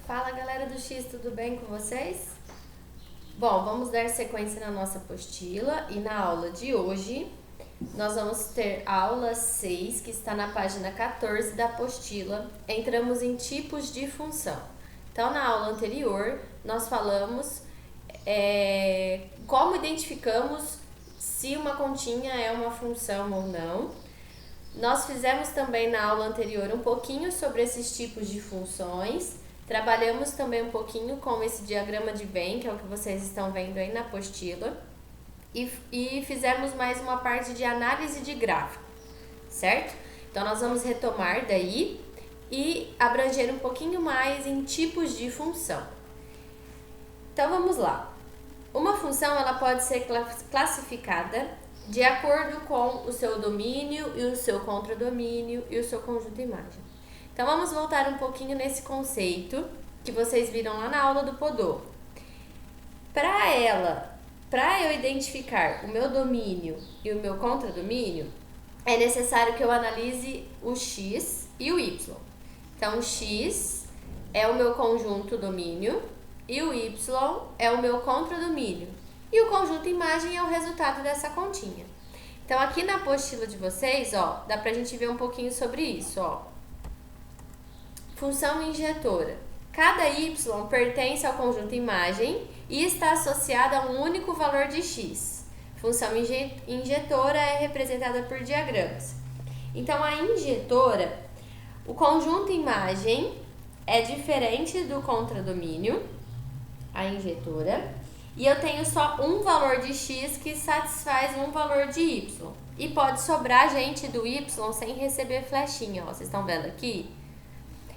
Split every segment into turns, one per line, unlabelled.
Fala galera do X, tudo bem com vocês? Bom, vamos dar sequência na nossa apostila e na aula de hoje nós vamos ter a aula 6, que está na página 14 da apostila. Entramos em tipos de função. Então, na aula anterior, nós falamos como identificamos se uma continha é uma função ou não. Nós fizemos também na aula anterior um pouquinho sobre esses tipos de funções. Trabalhamos também um pouquinho com esse diagrama de Venn, que é o que vocês estão vendo aí na apostila. E fizemos mais uma parte de análise de gráfico, certo? Então, nós vamos retomar daí e abranger um pouquinho mais em tipos de função. Então, vamos lá. Uma função ela pode ser classificada de acordo com o seu domínio e o seu contradomínio e o seu conjunto imagem. Então, vamos voltar um pouquinho nesse conceito que vocês viram lá na aula do Podô. Para eu identificar o meu domínio e o meu contradomínio, é necessário que eu analise o x e o y. Então, o x é o meu conjunto domínio e o y é o meu contradomínio. E o conjunto imagem é o resultado dessa continha. Então, aqui na apostila de vocês, ó, dá pra gente ver um pouquinho sobre isso, ó. Função injetora. Cada y pertence ao conjunto imagem e está associada a um único valor de x. Função injetora é representada por diagramas. Então, a injetora, o conjunto imagem é diferente do contradomínio, a injetora, e eu tenho só um valor de x que satisfaz um valor de y. E pode sobrar gente do y sem receber flechinha, ó. Vocês estão vendo aqui?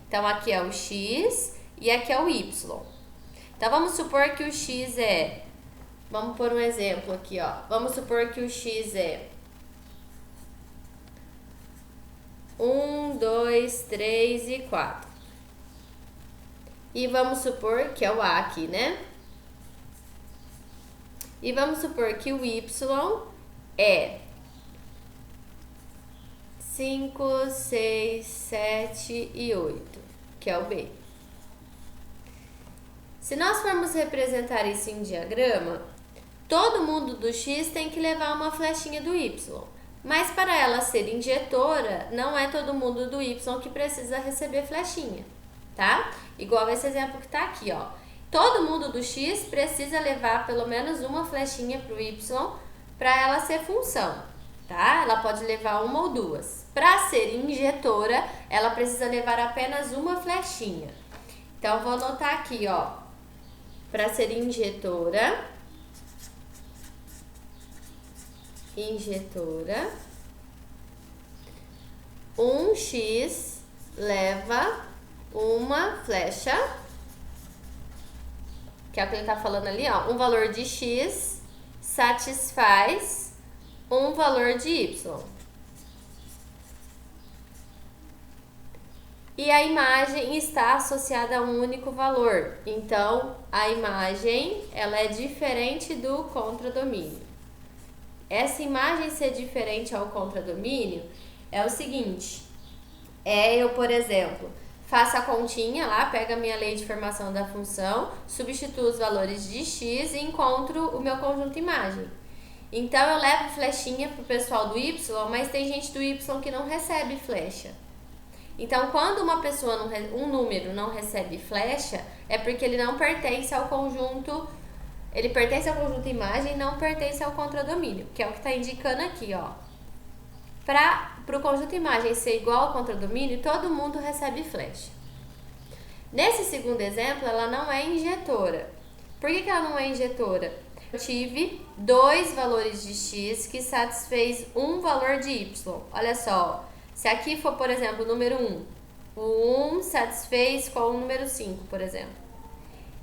Então, aqui é o x e aqui é o y. Então, vamos supor que o x é... Vamos pôr um exemplo aqui, ó. Vamos supor que o x é 1, 2, 3 e 4. E vamos supor que é o A aqui, né? E vamos supor que o y é 5, 6, 7 e 8, que é o B. Se nós formos representar isso em diagrama, todo mundo do x tem que levar uma flechinha do y. Mas para ela ser injetora, não é todo mundo do y que precisa receber flechinha, tá? Igual esse exemplo que tá aqui, ó. Todo mundo do x precisa levar pelo menos uma flechinha para o y para ela ser função, tá? Ela pode levar uma ou duas. Para ser injetora, ela precisa levar apenas uma flechinha. Então, vou anotar aqui, ó. Para ser injetora, 1x leva uma flecha, que é o que ele tá falando ali, ó. Um valor de x satisfaz um valor de y. E a imagem está associada a um único valor. Então, a imagem, ela é diferente do contradomínio. Essa imagem ser diferente ao contradomínio é o seguinte. Eu, por exemplo, faço a continha lá, pego a minha lei de formação da função, substituo os valores de x e encontro o meu conjunto imagem. Então, eu levo flechinha pro pessoal do y, mas tem gente do y que não recebe flecha. Então, quando uma pessoa, um número não recebe flecha, é porque ele não pertence ao conjunto, ele pertence ao conjunto imagem e não pertence ao contradomínio, que é o que está indicando aqui, ó. Para o conjunto imagem ser igual ao contradomínio, todo mundo recebe flecha. Nesse segundo exemplo, ela não é injetora. Por que ela não é injetora? Eu tive dois valores de x que satisfez um valor de y. Olha só, se aqui for, por exemplo, o número 1, o 1 satisfez com o número 5, por exemplo.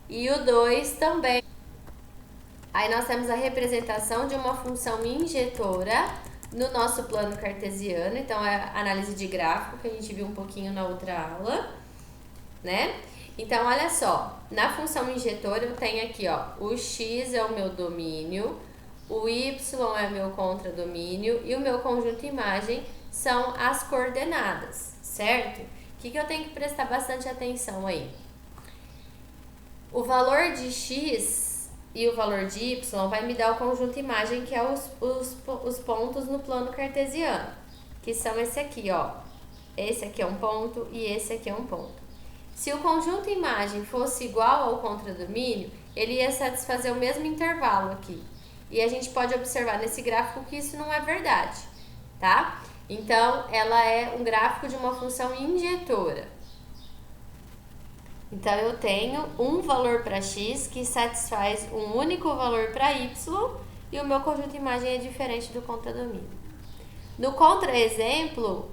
E o 2 também. Aí nós temos a representação de uma função injetora no nosso plano cartesiano. Então, é a análise de gráfico que a gente viu um pouquinho na outra aula, né? Então, olha só, na função injetora eu tenho aqui, ó, o x é o meu domínio, o y é o meu contradomínio e o meu conjunto imagem são as coordenadas, certo? O que eu tenho que prestar bastante atenção aí? O valor de x e o valor de y vai me dar o conjunto imagem, que é os pontos no plano cartesiano, que são esse aqui, ó. Esse aqui é um ponto e esse aqui é um ponto. Se o conjunto imagem fosse igual ao contradomínio, ele ia satisfazer o mesmo intervalo aqui. E a gente pode observar nesse gráfico que isso não é verdade, tá? Então, ela é um gráfico de uma função injetora. Então, eu tenho um valor para x que satisfaz um único valor para y e o meu conjunto imagem é diferente do contradomínio. No contra-exemplo,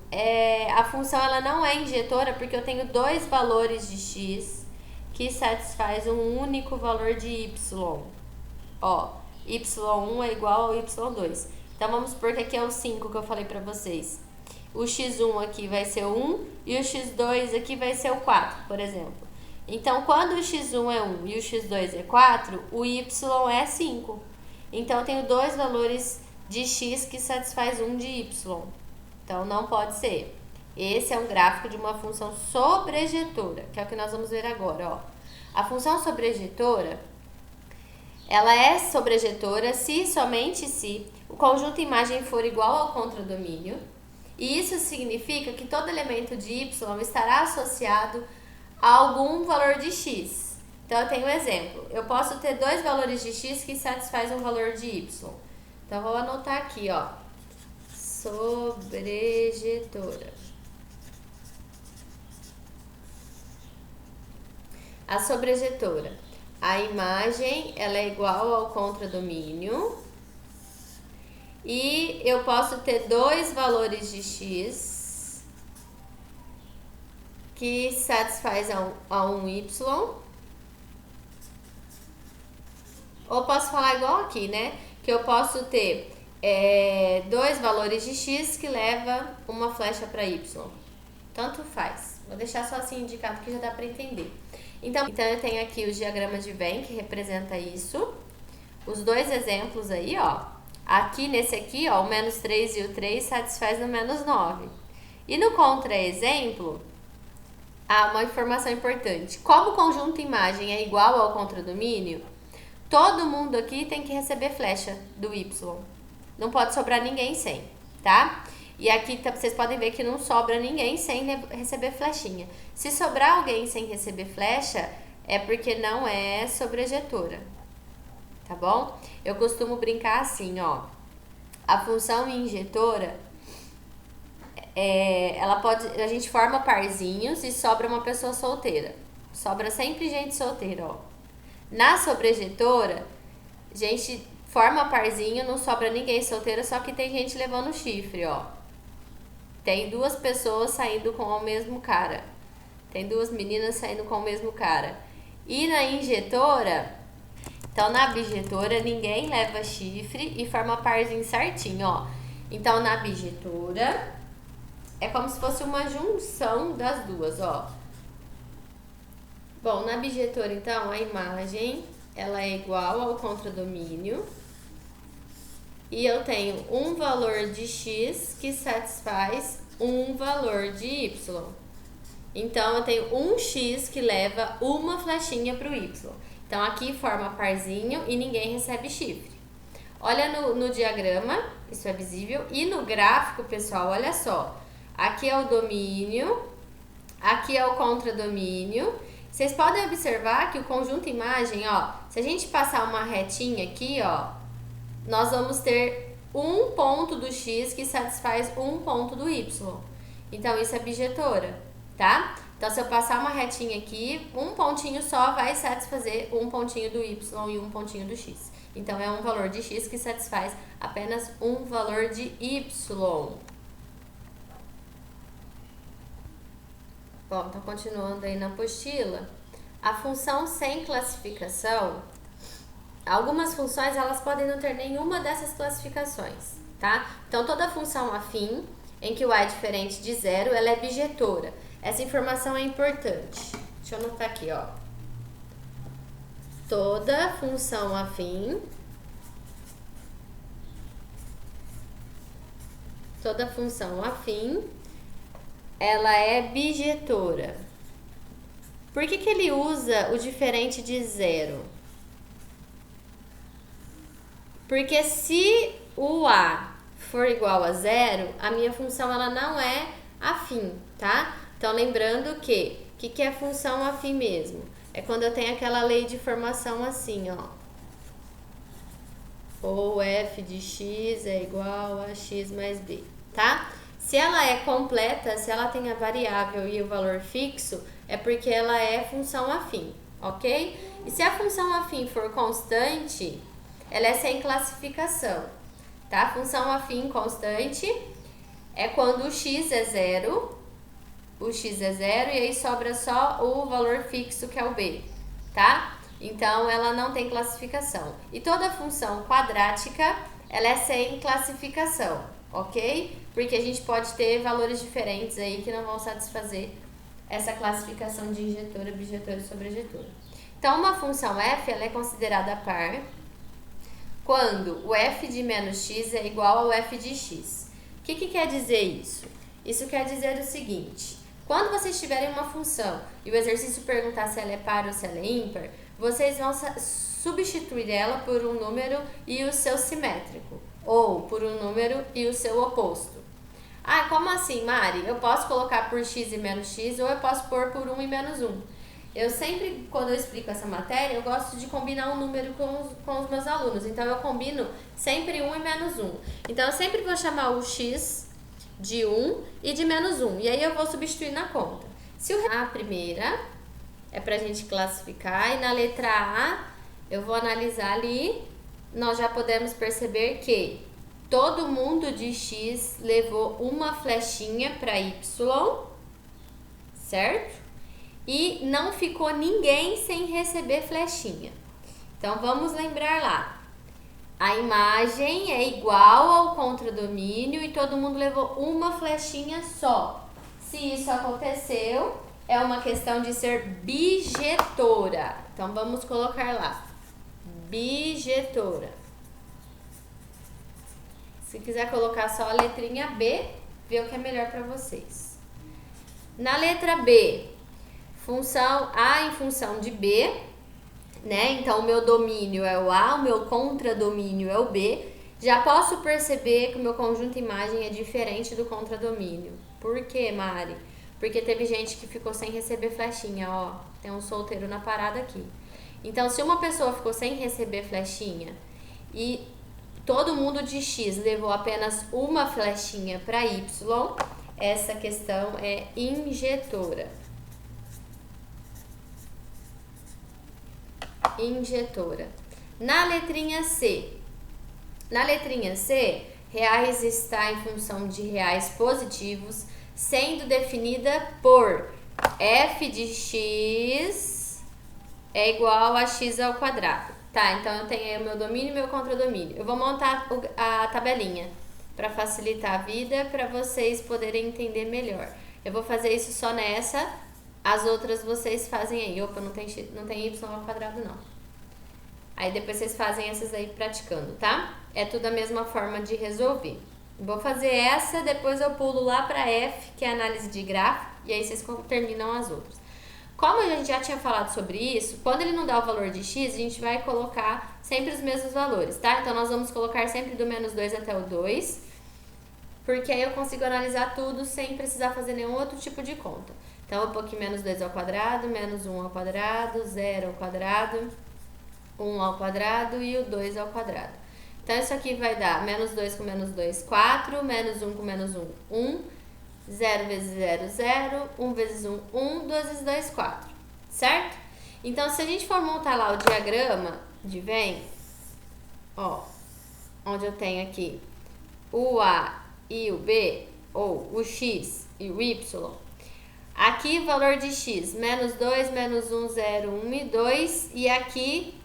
a função ela não é injetora porque eu tenho dois valores de x que satisfaz um único valor de y. Ó, y1 é igual ao y2. Então, vamos supor que aqui é o 5 que eu falei para vocês. O x1 aqui vai ser 1 e o x2 aqui vai ser o 4, por exemplo. Então, quando o x1 é 1 e o x2 é 4, o y é 5. Então, eu tenho dois valores de x que satisfaz um de y. Então, não pode ser. Esse é um gráfico de uma função sobrejetora, que é o que nós vamos ver agora, ó. A função sobrejetora, ela é sobrejetora se e somente se o conjunto imagem for igual ao contradomínio. E isso significa que todo elemento de y estará associado a algum valor de x. Então, eu tenho um exemplo. Eu posso ter dois valores de x que satisfazem um valor de y. Então, vou anotar aqui, ó. Sobrejetora. A sobrejetora. A imagem, ela é igual ao contradomínio. E eu posso ter dois valores de x que satisfaz a um y. Ou posso falar igual aqui, né? Que eu posso ter dois valores de x que leva uma flecha para y. Tanto faz. Vou deixar só assim indicado que já dá para entender. Então eu tenho aqui o diagrama de Venn que representa isso. Os dois exemplos aí, ó. Aqui nesse aqui, ó, o menos 3 e o 3 satisfaz no menos 9. E no contra-exemplo, há uma informação importante. Como o conjunto imagem é igual ao contradomínio, todo mundo aqui tem que receber flecha do y. Não pode sobrar ninguém sem, tá? E aqui vocês podem ver que não sobra ninguém sem receber flechinha. Se sobrar alguém sem receber flecha, é porque não é sobrejetora. Tá bom? Eu costumo brincar assim, ó. A função injetora, a gente forma parzinhos e sobra uma pessoa solteira. Sobra sempre gente solteira, ó. Na sobrejetora, a gente forma parzinho, não sobra ninguém solteira, só que tem gente levando chifre, ó. Tem duas pessoas saindo com o mesmo cara. Tem duas meninas saindo com o mesmo cara. E na injetora, então na bijetora, ninguém leva chifre e forma parzinho certinho, ó. Então na bijetora, é como se fosse uma junção das duas, ó. Bom, na bijetora, então, a imagem, ela é igual ao contradomínio. E eu tenho um valor de x que satisfaz um valor de y. Então, eu tenho um x que leva uma flechinha para o y. Então, aqui forma parzinho e ninguém recebe chifre. Olha no diagrama, isso é visível. E no gráfico, pessoal, olha só. Aqui é o domínio, aqui é o contradomínio. Vocês podem observar que o conjunto imagem, ó, se a gente passar uma retinha aqui, ó, nós vamos ter um ponto do x que satisfaz um ponto do y. Então, isso é bijetora, tá? Então, se eu passar uma retinha aqui, um pontinho só vai satisfazer um pontinho do y e um pontinho do x. Então, é um valor de x que satisfaz apenas um valor de y. Bom, então continuando aí na apostila, a função sem classificação, algumas funções elas podem não ter nenhuma dessas classificações, tá? Então toda função afim, em que o a é diferente de zero, ela é bijetora. Essa informação é importante. Deixa eu anotar aqui, ó. Toda função afim, ela é bijetora. Por que ele usa o diferente de 0? Porque se o A for igual a 0, a minha função ela não é afim, tá? Então, lembrando que o que é função afim mesmo? É quando eu tenho aquela lei de formação assim, ó. Ou f de x é igual a x mais b, tá? Se ela é completa, se ela tem a variável e o valor fixo, é porque ela é função afim, ok? E se a função afim for constante, ela é sem classificação, tá? Função afim constante é quando o x é 0, e aí sobra só o valor fixo que é o b, tá? Então, ela não tem classificação. E toda função quadrática, ela é sem classificação, ok? Porque a gente pode ter valores diferentes aí que não vão satisfazer essa classificação de injetora, objetora e sobrejetora. Então, uma função f, ela é considerada par quando o f de menos x é igual ao f de x. O que quer dizer isso? Isso quer dizer o seguinte: quando vocês tiverem uma função e o exercício perguntar se ela é par ou se ela é ímpar, vocês vão substituir ela por um número e o seu simétrico, ou por um número e o seu oposto. Ah, como assim, Mari? Eu posso colocar por x e menos x, ou eu posso pôr por 1 e menos 1. Eu sempre, quando eu explico essa matéria, eu gosto de combinar um número com os meus alunos. Então, eu combino sempre 1 e menos 1. Então, eu sempre vou chamar o x de 1 e de menos 1. E aí, eu vou substituir na conta. Se a primeira é pra gente classificar, e na letra A, eu vou analisar ali, nós já podemos perceber que todo mundo de x levou uma flechinha para y, certo? E não ficou ninguém sem receber flechinha. Então, vamos lembrar lá. A imagem é igual ao contradomínio e todo mundo levou uma flechinha só. Se isso aconteceu, é uma questão de ser bijetora. Então, vamos colocar lá. Bijetora. Se quiser colocar só a letrinha B, vê o que é melhor para vocês. Na letra B, função A em função de B, né? Então, o meu domínio é o A, o meu contradomínio é o B. Já posso perceber que o meu conjunto imagem é diferente do contradomínio. Por quê, Mari? Porque teve gente que ficou sem receber flechinha, ó. Tem um solteiro na parada aqui. Então, se uma pessoa ficou sem receber flechinha e todo mundo de x levou apenas uma flechinha para y, essa questão é injetora. Injetora. Na letrinha C. Na letrinha C, reais está em função de reais positivos, sendo definida por f de x é igual a x ao quadrado. Tá, então eu tenho aí o meu domínio e meu contradomínio. Eu vou montar a tabelinha para facilitar a vida, para vocês poderem entender melhor. Eu vou fazer isso só nessa, as outras vocês fazem aí. Opa, não tem y ao quadrado não. Aí depois vocês fazem essas aí praticando, tá? É tudo a mesma forma de resolver. Vou fazer essa, depois eu pulo lá para F, que é a análise de gráfico, e aí vocês terminam as outras. Como a gente já tinha falado sobre isso, quando ele não dá o valor de x, a gente vai colocar sempre os mesmos valores, tá? Então, nós vamos colocar sempre do menos 2 até o 2, porque aí eu consigo analisar tudo sem precisar fazer nenhum outro tipo de conta. Então, eu vou pôr aqui menos 2 ao quadrado, menos 1 ao quadrado, 0 ao quadrado, 1 ao quadrado e o 2 ao quadrado. Então, isso aqui vai dar menos 2 com menos 2, 4, menos 1 com menos 1, 1, 0 vezes 0, 0, 1 vezes 1, 1, 2 vezes 2, 4, certo? Então, se a gente for montar lá o diagrama de Venn, ó, onde eu tenho aqui o A e o B, ou o X e o Y, aqui valor de X, menos 2, menos 1, 0, 1 e 2, e aqui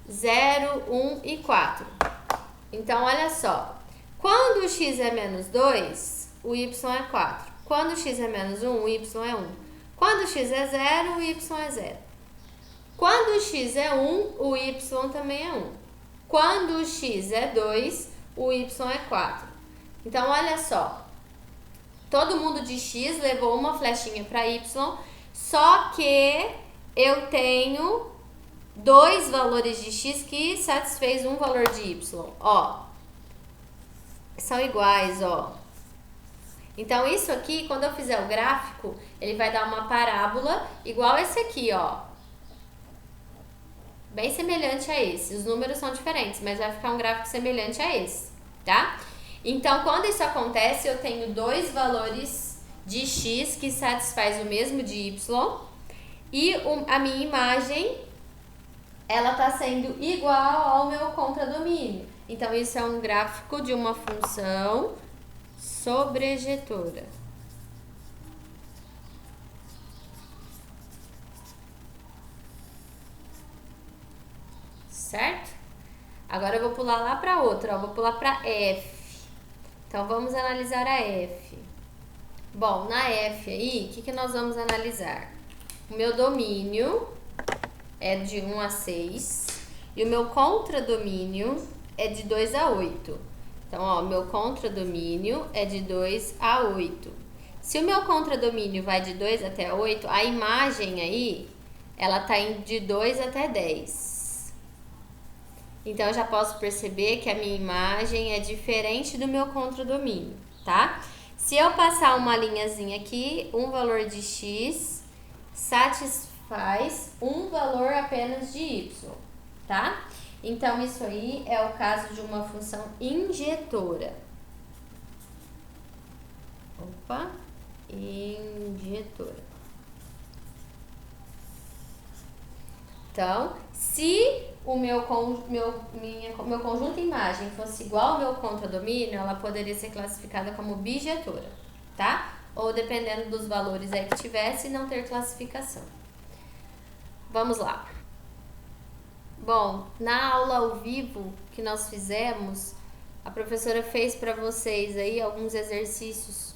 0, 1 e 4. Então, olha só, quando o X é menos 2, o y é 4. Quando o x é menos 1, o y é 1. Quando o x é 0, o y é 0. Quando o x é 1, o y também é 1. Quando o x é 2, o y é 4. Então, olha só. Todo mundo de x levou uma flechinha para y, só que eu tenho dois valores de x que satisfez um valor de y. Ó, são iguais, ó. Então, isso aqui, quando eu fizer o gráfico, ele vai dar uma parábola igual esse aqui, ó. Bem semelhante a esse. Os números são diferentes, mas vai ficar um gráfico semelhante a esse, tá? Então, quando isso acontece, eu tenho dois valores de x que satisfaz o mesmo de y. E a minha imagem, ela tá sendo igual ao meu contradomínio. Então, isso é um gráfico de uma função sobrejetora. Certo? Agora eu vou pular lá para outra, ó, vou pular para F. Então, vamos analisar a F. Bom, na F aí, o que nós vamos analisar? O meu domínio é de 1 a 6 e o meu contradomínio é de 2 a 8. Então, ó, meu contradomínio é de 2 a 8. Se o meu contradomínio vai de 2 até 8, a imagem aí, ela tá indo de 2 até 10. Então, eu já posso perceber que a minha imagem é diferente do meu contradomínio, tá? Se eu passar uma linhazinha aqui, um valor de x satisfaz um valor apenas de y, tá? Então, isso aí é o caso de uma função injetora. Opa, injetora. Então, se o meu conjunto imagem fosse igual ao meu contradomínio, ela poderia ser classificada como bijetora, tá? Ou dependendo dos valores aí que tivesse, não ter classificação. Vamos lá. Bom, na aula ao vivo que nós fizemos, a professora fez para vocês aí alguns exercícios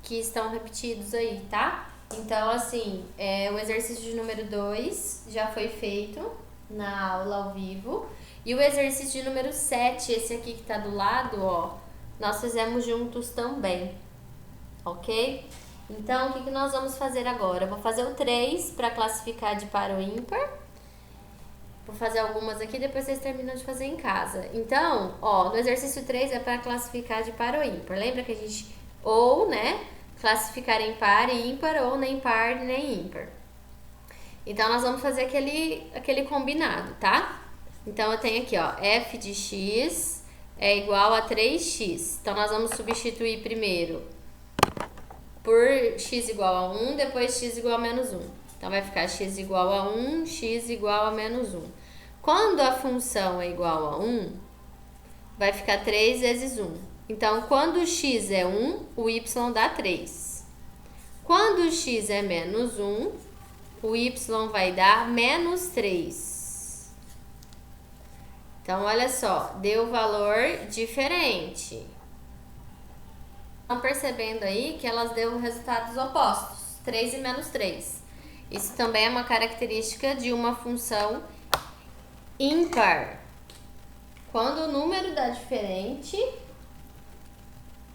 que estão repetidos aí, tá? Então, assim, o exercício de número 2 já foi feito na aula ao vivo. E o exercício de número 7, esse aqui que tá do lado, ó, nós fizemos juntos também, ok? Então, o que nós vamos fazer agora? Eu vou fazer o 3 para classificar de par ou ímpar. Vou fazer algumas aqui, depois vocês terminam de fazer em casa. Então, ó, no exercício 3 é para classificar de par ou ímpar. Lembra que a gente, ou, né, classificar em par e ímpar, ou nem par nem ímpar. Então, nós vamos fazer aquele combinado, tá? Então, eu tenho aqui, ó, f de x é igual a 3x. Então, nós vamos substituir primeiro por x igual a 1, depois x igual a menos 1. Então, vai ficar x igual a 1, x igual a menos 1. Quando a função é igual a 1, vai ficar 3 vezes 1. Então, quando x é 1, o y dá 3. Quando x é menos 1, o y vai dar menos 3. Então, olha só, deu valor diferente. Estão percebendo aí que elas deu resultados opostos, 3 e menos 3. Isso também é uma característica de uma função ímpar. Quando o número dá diferente,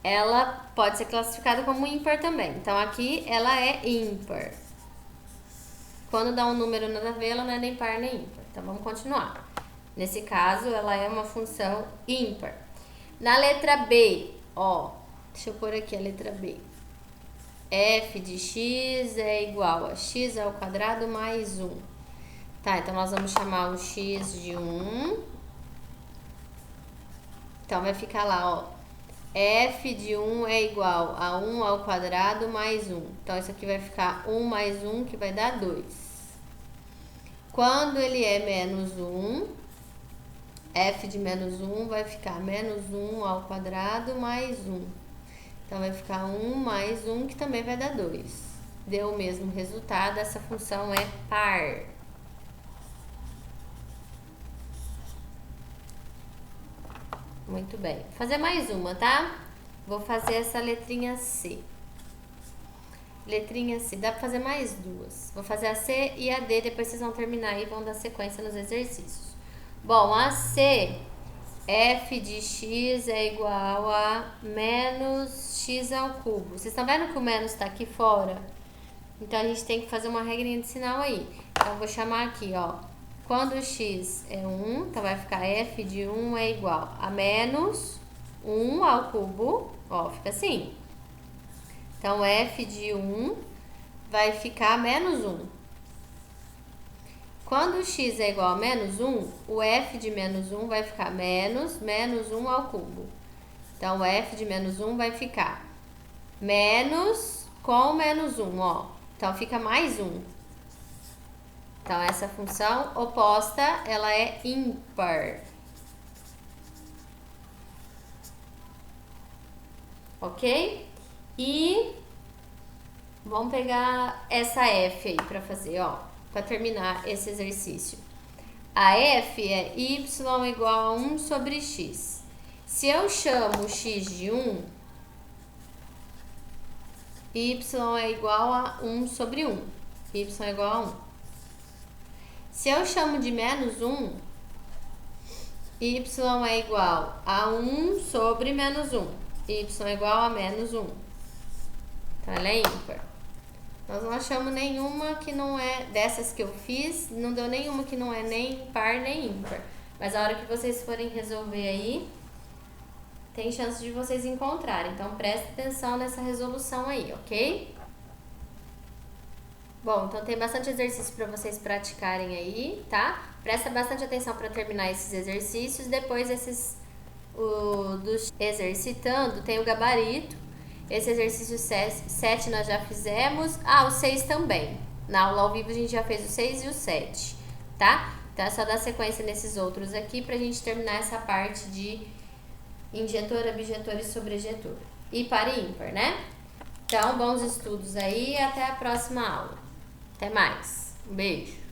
ela pode ser classificada como ímpar também. Então, aqui ela é ímpar. Quando dá um número nada a ver, ela não é nem par nem ímpar. Então, vamos continuar. Nesse caso, ela é uma função ímpar. Na letra B, ó, deixa eu pôr aqui a letra B. F de x é igual a x ao quadrado mais 1. Tá, então nós vamos chamar o x de 1. Então, vai ficar lá, ó. F de 1 é igual a 1 ao quadrado mais 1. Então, isso aqui vai ficar 1 mais 1, que vai dar 2. Quando ele é menos 1, f de menos 1 vai ficar menos 1 ao quadrado mais 1. Então, vai ficar 1 mais 1, que também vai dar 2. Deu o mesmo resultado, essa função é par. Muito bem. Vou fazer mais uma, tá? Vou fazer essa letrinha C. Letrinha C. Dá pra fazer mais duas. Vou fazer a C e a D, depois vocês vão terminar e vão dar sequência nos exercícios. Bom, a C, f de x é igual a menos x ao cubo. Vocês estão vendo que o menos tá aqui fora? Então, a gente tem que fazer uma regrinha de sinal aí. Então, eu vou chamar aqui, ó. Quando x é 1, então vai ficar f de 1 é igual a menos 1 ao cubo. Ó, fica assim. Então, f de 1 vai ficar menos 1. Quando x é igual a menos 1, o f de menos 1 vai ficar menos 1 ao cubo. Então, o f de menos 1 vai ficar menos com menos 1, ó. Então, fica mais 1. Então, essa função oposta, ela é ímpar. Ok? E vamos pegar essa f aí pra fazer, ó. Pra terminar esse exercício. A f é y igual a 1 sobre x. Se eu chamo x de 1, y é igual a 1 sobre 1. Y é igual a 1. Se eu chamo de menos 1, y é igual a 1 sobre menos 1. Y é igual a menos 1. Então, ela é ímpar. Nós não achamos nenhuma que não é, dessas que eu fiz, não deu nenhuma que não é nem par nem ímpar. Mas a hora que vocês forem resolver aí, tem chance de vocês encontrarem. Então, presta atenção nessa resolução aí, ok? Bom, então tem bastante exercício para vocês praticarem aí, tá? Presta bastante atenção para terminar esses exercícios. Depois dos exercitando, tem o gabarito. Esse exercício 7 nós já fizemos. Ah, o 6 também. Na aula ao vivo a gente já fez o 6 e o 7, tá? Então é só dar sequência nesses outros aqui pra gente terminar essa parte de injetor, objetor e sobrejetor. E par e ímpar, né? Então, bons estudos aí e até a próxima aula. Até mais. Um beijo.